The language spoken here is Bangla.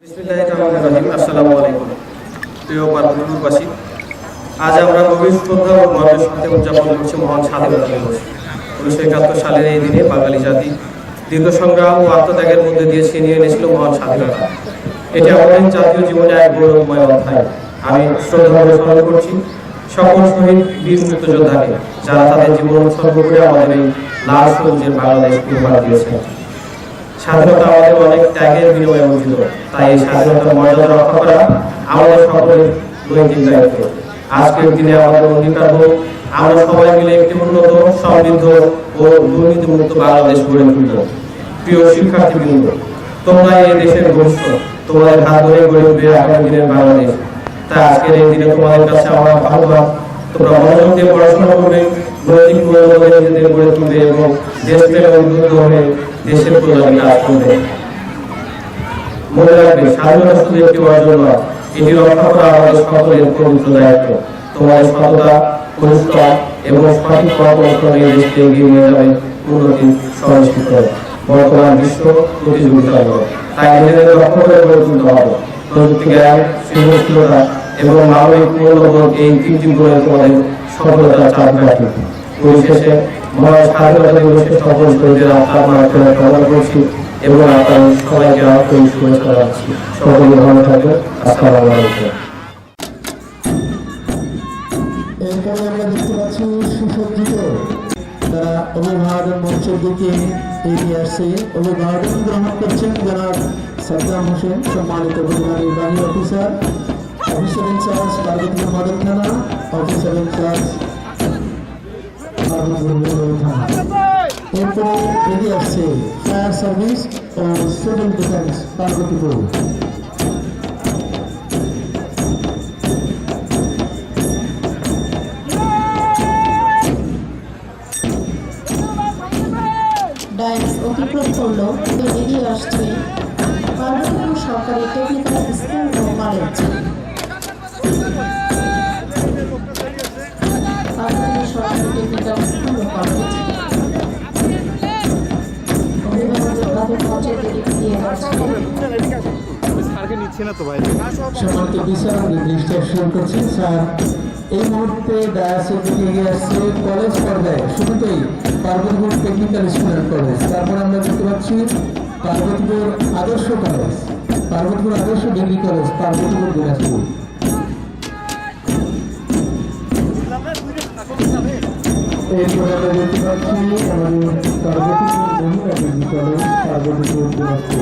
বিসমিল্লাহির আসসালামু আলাইকুম। প্রিয় পার্বত্যবাসী, আজ আমরা গভীর শ্রদ্ধা ও গর্বের সাথে উদযাপন করছি মহান স্বাধীনতা দিবস। 1971 সালের এই দিনে বাঙালি জাতি দীর্ঘ সংগ্রাম ও আত্মত্যাগের মধ্যে দিয়ে ছিনিয়ে এনেছিল মহান স্বাধীনতা। এটি আমাদের জাতীয় জীবনে এক গৌরবময় অধ্যায়। আমি শ্রদ্ধাভরে স্মরণ করছি সকল শহীদ বীর মুক্তিযোদ্ধাকে, যারা তাদের জীবন উৎসর্গ করে আমাদের এই লাল সবুজের বাংলাদেশ উপহার দিয়েছেন। স্বাধীনতা আমাদের অনেক ত্যাগের বিনিময়ে অর্জিত, তাই এই স্বাধীনতার মর্যাদা রক্ষা করা আমাদের সকলের নৈতিক দায়িত্ব। আজকের দিনে আমাদের অঙ্গীকার হোক, আমরা সবাই মিলে একটি উন্নত, সমৃদ্ধ ও দুর্নীতিমুক্ত বাংলাদেশ গড়ে তুলব। প্রিয় শিক্ষার্থীবৃন্দ, তোমরা এই দেশের ভবিষ্যৎ, তোমাদের হাত ধরে গড়ে উঠবে আগামী দিনের বাংলাদেশ। তাই আজকের এই দিনে তোমাদের কাছে আমার আহ্বান, তোমরা মনোযোগ দিয়ে পড়াশোনা করবে, নৈতিক মূল্যবোধে নিজেদের গড়ে তুলবে এবং দেশপ্রেমে উদ্বুদ্ধ হয়ে দেশের প্রয়োজনে কাজ করবে। মনে রাখবে, স্বাধীনতা শুধু একটি অর্জন নয়, এটি রক্ষা করা আমাদের সকলের পবিত্র দায়িত্ব। তোমাদের সততা, পরিশ্রম এবং সঠিক পরামর্শে দেশকে এগিয়ে নিয়ে যাবে উন্নতি সুনিশ্চিত। বর্তমান বিশ্ব প্রতিযোগিতামূলক, তাই নিজেদের দক্ষ করে গড়ে তুলতে হবে। প্রযুক্তি জ্ঞান, সৃজনশীলতা এবং মানবিক মূল্যবোধ, এই তিনটি গুণে তোমাদের সফলতার চাবিকাঠি। পরিশেষে মহান স্বাধীনতা দিবসের সকল শহীদের আত্মার মাধ্যমে কামনা করছি এবং আপনার সবাইকে আন্তরিক শুভেচ্ছা জানাচ্ছি। সকলে ভালো থাকবেন। আসসালামু আলাইকুম। এরপরে আমরা দেখতে পাচ্ছি সুসজ্জিত যারা অভিভাবক মঞ্চের দিকে এগিয়ে আসছে। অভিভাবক গ্রহণ করছেন জনাব সাদ্দাম হোসেন, সম্মানিত উপজেলা নির্বাহী officer, officer in charge Parbatipur model থানা, অফিসার ইনচার্জ এরপরে এগিয়ে আসছে ফায়ার সার্ভিস ও সিভিল ডিফেন্স পার্বতীপুর। ডায়াস অতিক্রম করলো, এগিয়ে আসছে পার্বতীপুর সরকারি টেকনিক্যাল স্কুল ও কলেজ। পার্বতীপুর সরকারি টেকনিক্যাল স্কুল ও কলেজ অভিভাবকদের তাদের মঞ্চের দিকে এগিয়ে যাচ্ছে। সম্মানিত বিচার নির্দিষ্ট শুরু করছি স্যার। এই মুহূর্তে ডায়াসের দিকে এগিয়ে আসছে কলেজ পর্যায়ে, শুরুতেই Parbatipur technical school and college, তারপর আমরা দেখতে পাচ্ছি পার্বতীপুর আদর্শ কলেজ, পার্বতীপুর আদর্শ ডিগ্রি কলেজ, পার্বতীপুর দিনাজপুর। এরপর আমরা দেখতে পাচ্ছি আমাদের পার্বতীপুর মহিলা ডিগ্রি কলেজ, পার্বতীপুর দিনাজপুর।